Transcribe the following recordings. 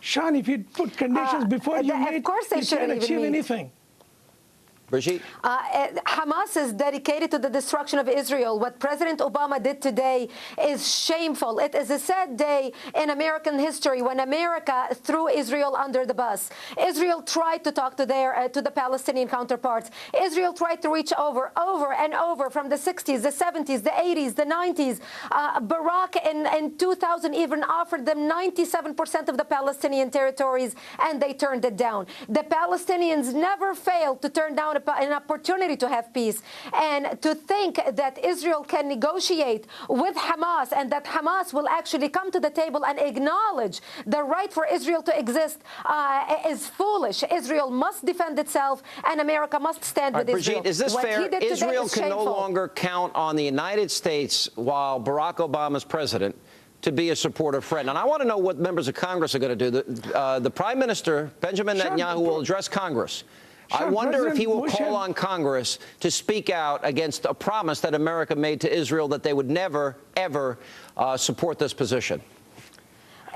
Sean, if you put conditions before you meet, you can't achieve anything. Brigitte? Hamas is dedicated to the destruction of Israel. What President Obama did today is shameful. It is a sad day in American history when America threw Israel under the bus. Israel tried to talk to the Palestinian counterparts. Israel tried to reach over and over from the 60s, the 70s, the 80s, the 90s. Barack in 2000 even offered them 97% of the Palestinian territories, and they turned it down. The Palestinians never failed to turn down an opportunity to have peace. And to think that Israel can negotiate with Hamas and that Hamas will actually come to the table and acknowledge the right for Israel to exist is foolish. Israel must defend itself, and America must stand with Israel. Brigitte, is this fair? Israel can no longer count on the United States while Barack Obama is president to be a supportive friend. And I want to know what members of Congress are going to do. The Prime Minister, Benjamin Netanyahu, will address Congress. I wonder if he will call on Congress to speak out against a promise that America made to Israel that they would never, ever support this position.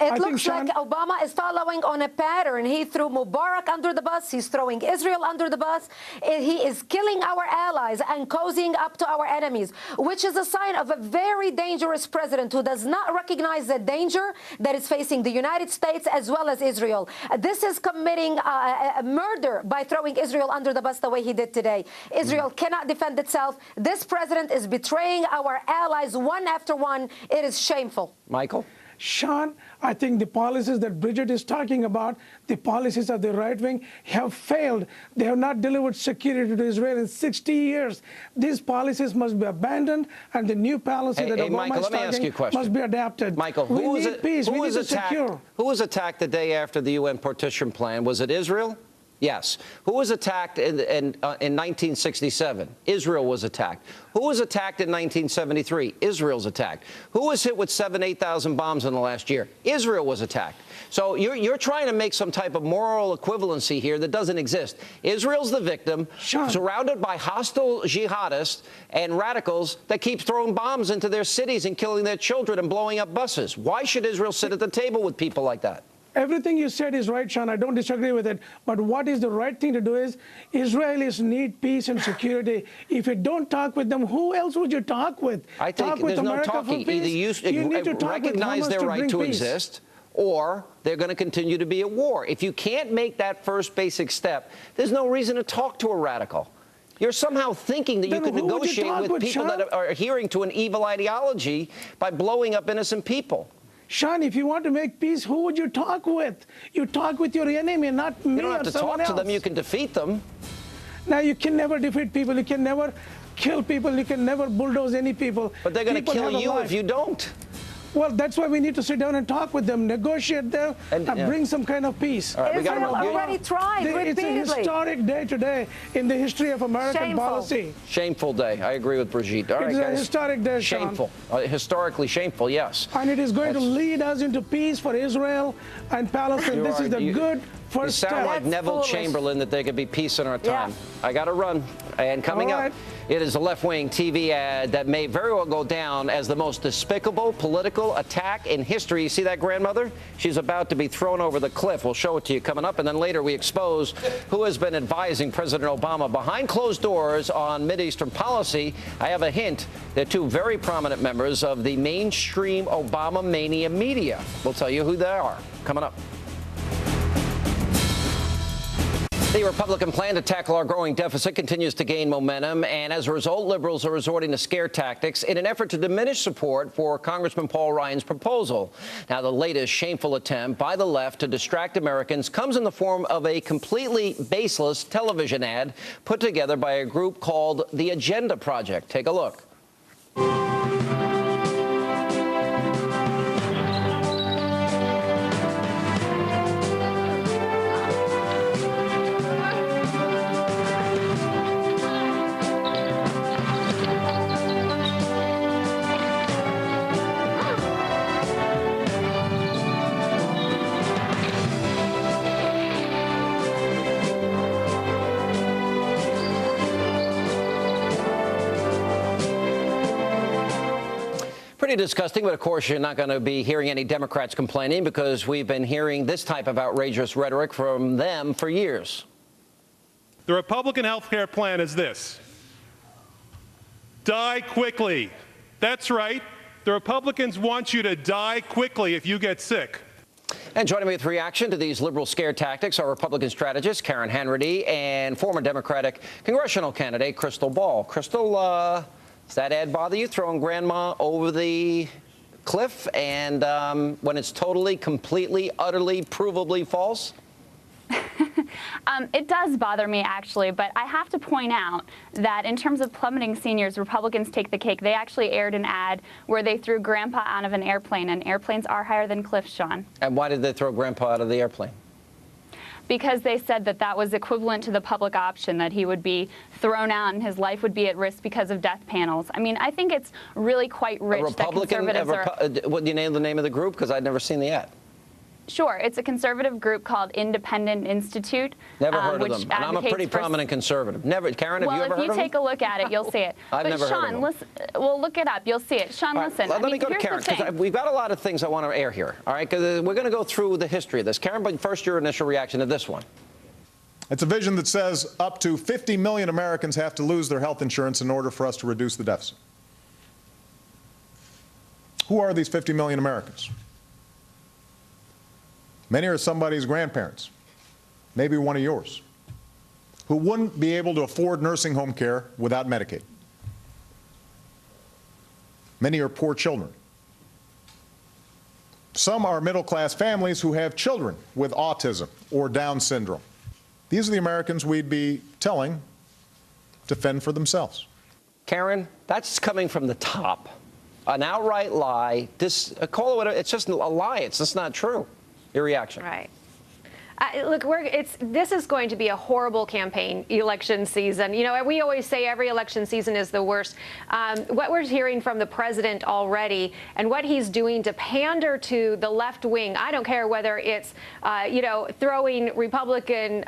It looks like Obama is following on a pattern. He threw Mubarak under the bus. He's throwing Israel under the bus. He is killing our allies and cozying up to our enemies, which is a sign of a very dangerous president who does not recognize the danger that is facing the United States as well as Israel. This is committing a murder by throwing Israel under the bus the way he did today. Israel cannot defend itself. This president is betraying our allies one after one. It is shameful. Michael? Sean, I think the policies that Bridget is talking about, the policies of the right wing, have failed. They have not delivered security to Israel in 60 years. These policies must be abandoned, and the new policy that Obama is talking must be adapted. Michael, we need peace. We need to secure. Who was attacked the day after the UN partition plan? Was it Israel? Yes. Who was attacked in 1967? Israel was attacked. Who was attacked in 1973? Israel's attacked. Who was hit with 8,000 bombs in the last year? Israel was attacked. So you're trying to make some type of moral equivalency here that doesn't exist. Israel's the victim, surrounded by hostile jihadists and radicals that keep throwing bombs into their cities and killing their children and blowing up buses. Why should Israel sit at the table with people like that? Everything you said is right, Sean. I don't disagree with it. But what is the right thing to do is Israelis need peace and security. If you don't talk with them, who else would you talk with? I think there's no talking. Either you recognize their right to exist, or they're going to continue to be at war. If you can't make that first basic step, there's no reason to talk to a radical. You're somehow thinking that you can negotiate with people that are adhering to an evil ideology by blowing up innocent people. Sean, if you want to make peace, who would you talk with? You talk with your enemy, not me or someone else. You don't have to talk to them. You can defeat them. Now, you can never defeat people. You can never kill people. You can never bulldoze any people. But they're going to kill you if you don't. Well, that's why we need to sit down and talk with them, negotiate them, and bring some kind of peace. Right, Israel already tried repeatedly. It's a historic day today in the history of American policy. Shameful day. I agree with Brigitte. All right, guys. It's a historic day, Sean. Shameful. Historically shameful, yes. And it is going to lead us into peace for Israel and Palestine. This is the good first step. You sound like Neville Chamberlain, that there could be peace in our time. Yeah. I got to run. And coming up, it is a left-wing TV ad that may very well go down as the most despicable political attack in history. You see that, grandmother? She's about to be thrown over the cliff. We'll show it to you coming up. And then later we expose who has been advising President Obama behind closed doors on Mideastern policy. I have a hint. They're two very prominent members of the mainstream Obama mania media. We'll tell you who they are coming up. The Republican plan to tackle our growing deficit continues to gain momentum, and as a result, liberals are resorting to scare tactics in an effort to diminish support for Congressman Paul Ryan's proposal. Now, the latest shameful attempt by the left to distract Americans comes in the form of a completely baseless television ad put together by a group called the Agenda Project. Take a look. Pretty disgusting, but of course you're not going to be hearing any Democrats complaining because we've been hearing this type of outrageous rhetoric from them for years. The Republican health care plan is this: die quickly. That's right. The Republicans want you to die quickly if you get sick. And joining me with reaction to these liberal scare tactics are Republican strategist Karen Hannity and former Democratic congressional candidate Crystal Ball. Crystal, does that ad bother you, throwing grandma over the cliff and when it's totally, completely, utterly, provably false? It does bother me, actually, but I have to point out that in terms of plummeting seniors, Republicans take the cake. They actually aired an ad where they threw Grandpa out of an airplane, and airplanes are higher than cliffs, Sean. And why did they throw Grandpa out of the airplane? Because they said that that was equivalent to the public option, that he would be thrown out and his life would be at risk because of death panels. I mean, I think it's really quite rich that conservatives are... What do you name the name of the group? Because I'd never seen the ad. Sure. It's a conservative group called Independent Institute. Never heard of them. And I'm a pretty prominent conservative. Never. Karen, have you ever heard of them? Well, if you take a look at it, you'll see it. I've never heard of them. Listen, well, look it up. You'll see it. Sean, listen. Let me go to Karen, because we've got a lot of things I want to air here, all right? Because we're going to go through the history of this. Karen, but first, your initial reaction to this one. It's a vision that says up to 50 million Americans have to lose their health insurance in order for us to reduce the deficit. Who are these 50 million Americans? Many are somebody's grandparents, maybe one of yours, who wouldn't be able to afford nursing home care without Medicaid. Many are poor children. Some are middle-class families who have children with autism or Down syndrome. These are the Americans we'd be telling to fend for themselves. Karen, that's coming from the top. An outright lie. Call it it's just a lie. It's just not true. Your reaction. Right. Look, this is going to be a horrible campaign election season. You know, we always say every election season is the worst. What we're hearing from the president already and what he's doing to pander to the left wing, I don't care whether it's, throwing Republican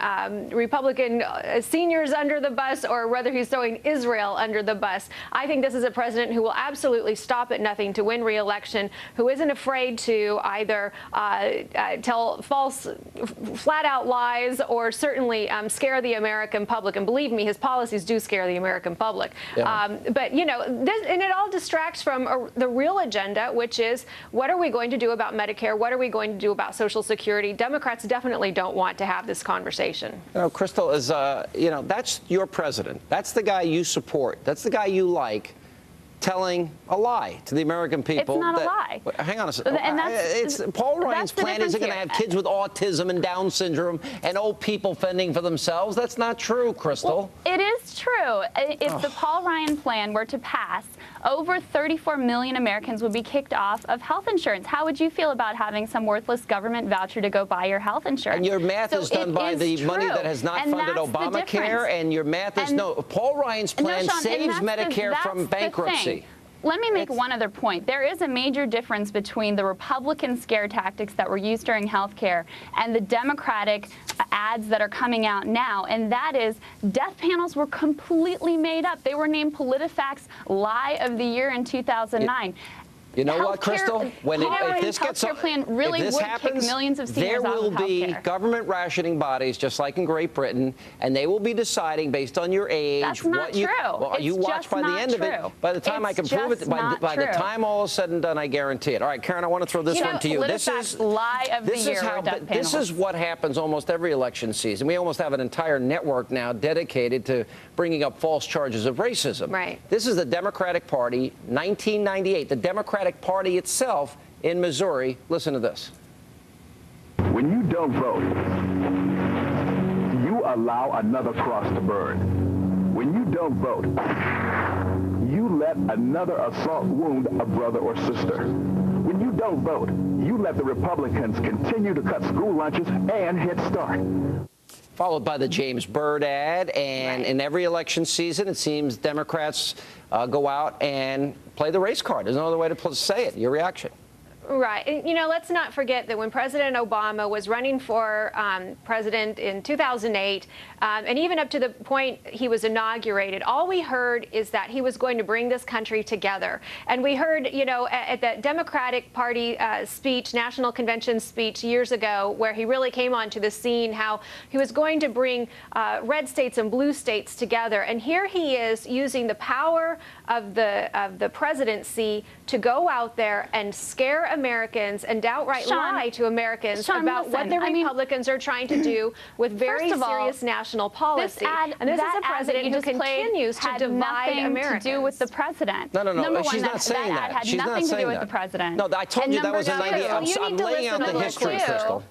seniors under the bus or whether he's throwing Israel under the bus. I think this is a president who will absolutely stop at nothing to win re-election, who isn't afraid to either tell false, flat-out lies or certainly scare the American public. And believe me, his policies do scare the American public. Yeah. But, and it all distracts from the real agenda, which is what are we going to do about Medicare? What are we going to do about Social Security? Democrats definitely don't want to have this conversation. Crystal, is, that's your president. That's the guy you support. That's the guy you like. Telling a lie to the American people. It's not a lie. Hang on a second. And Paul Ryan's plan isn't going to have kids with autism and Down syndrome and old people fending for themselves. That's not true, Crystal. Well, it is true. If the Paul Ryan plan were to pass, over 34 million Americans would be kicked off of health insurance. How would you feel about having some worthless government voucher to go buy your health insurance? And your math is done by the money that has not funded Obamacare, and your math is Paul Ryan's plan saves Medicare from bankruptcy. Let me make one other point. There is a major difference between the Republican scare tactics that were used during health care and the Democratic ads that are coming out now, and that is death panels were completely made up. They were named PolitiFact's Lie of the Year in 2009. You know what, Crystal? If this gets plan really if this would happens, kick millions of seniors there will out of be government rationing bodies, just like in Great Britain, and they will be deciding based on your age. That's not true. Well, you watch by the end of it. By the time I can prove it, by the time all is said and done, I guarantee it. All right, Karen, I want to throw this one to you. This is Lie of the Year. This is what happens almost every election season. We almost have an entire network now dedicated to bringing up false charges of racism. Right. This is the Democratic Party, 1998. The Democratic Party itself in Missouri. Listen to this. When you don't vote, you allow another cross to burn. When you don't vote, you let another assault wound a brother or sister. When you don't vote, you let the Republicans continue to cut school lunches and Head Start. Followed by the James Byrd ad, and in every election season, it seems Democrats go out and play the race card. There's no other way to say it. Your reaction? Right. And, you know, let's not forget that when President Obama was running for president in 2008, and even up to the point he was inaugurated, all we heard is that he was going to bring this country together. And we heard, you know, at the Democratic Party speech, National Convention speech years ago, where he really came onto the scene, how he was going to bring red states and blue states together. And here he is using the power of the presidency to go out there and scare Americans and outright lie to Americans about what the Republicans are trying to do with very serious national policy. And this is a president who continues to divide Americans. To do with the president. No, she's not saying that. That ad had nothing to do with the president. No, I told you that was an idea. I'm laying out the history, Crystal.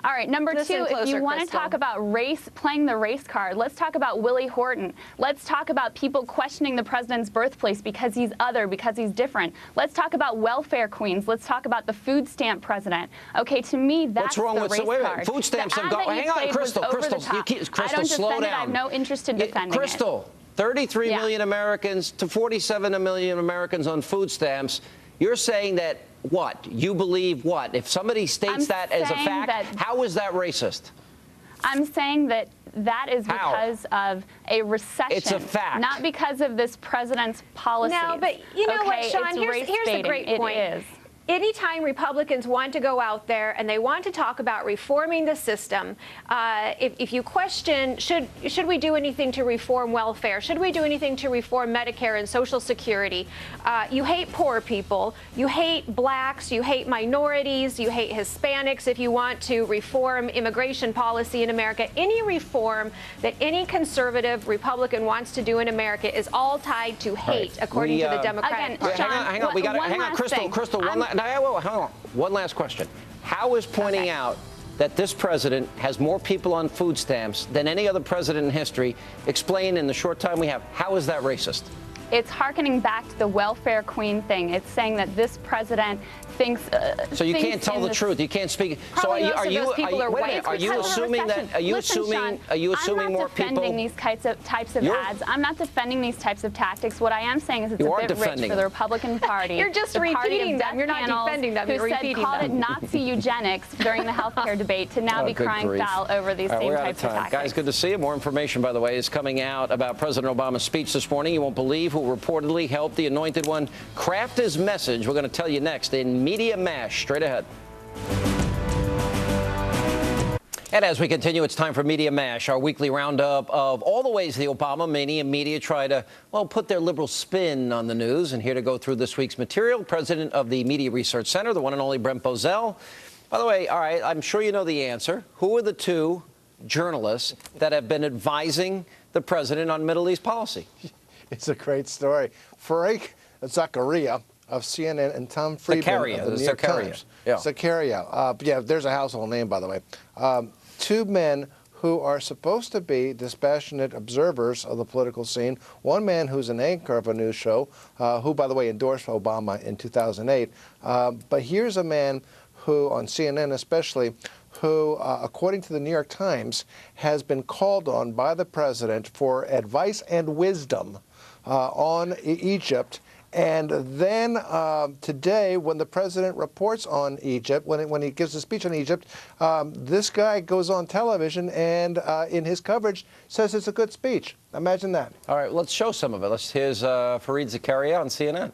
All right, number two, if you want to talk about race, playing the race card, let's talk about Willie Horton. Let's talk about people questioning the president's birthplace because he's other, because he's different. Let's talk about welfare queens. Let's talk about the food stamp president. Okay, to me, that's the race card. Food stamps have gone. Hang on, Crystal, Crystal, slow down. I have no interest in defending Crystal, 33 million Americans to 47 million Americans on food stamps. You're saying that what? You believe what? If somebody states that as a fact, how is that racist? I'm saying that that is because of a recession. It's a fact. Not because of this president's policies. No, but you know what, Sean? Here's the great point. It is. Anytime Republicans want to go out there and they want to talk about reforming the system, if you question, should we do anything to reform welfare? Should we do anything to reform Medicare and Social Security? You hate poor people. You hate blacks. You hate minorities. You hate Hispanics. If you want to reform immigration policy in America, any reform that any conservative Republican wants to do in America is all tied to hate, according to the Democratic Party. Hang on, hang on, Crystal, one last question. How is pointing out that this president has more people on food stamps than any other president in history, explain in the short time we have, how is that racist? It's hearkening back to the welfare queen thing. It's saying that this president thinks. So you can't tell the truth. You can't speak. So are you assuming that? Are you assuming more people? I'm not defending these types of ads. I'm not defending these types of tactics. What I am saying is it's a bit rich for the Republican Party. You're just repeating them. You're not defending them. You're repeating them. Called it Nazi eugenics during the healthcare debate to now be crying foul over these same types of tactics. Guys, good to see you. More information, by the way, is coming out about President Obama's speech this morning. You won't believe who reportedly helped the anointed one craft his message. We're going to tell you next in Media Mash. Straight ahead. And as we continue, it's time for Media Mash, our weekly roundup of all the ways the Obama mania media try to, well, put their liberal spin on the news. And here to go through this week's material, president of the Media Research Center, the one and only Brent Bozell. By the way, all right, I'm sure you know the answer. Who are the two journalists that have been advising the president on Middle East policy? It's a great story. Fareed Zakaria of CNN and Tom Friedman of the New York Times. Zakaria. Yeah, there's a household name, by the way. Two men who are supposed to be dispassionate observers of the political scene. One man who's an anchor of a news show, who, by the way, endorsed Obama in 2008. But here's a man who, on CNN especially, who, according to the New York Times, has been called on by the president for advice and wisdom on Egypt. And then today, when the president reports on Egypt, when he gives a speech on Egypt, this guy goes on television and in his coverage says it's a good speech. Imagine that. All right, let's show some of it. Here's Fareed Zakaria on CNN.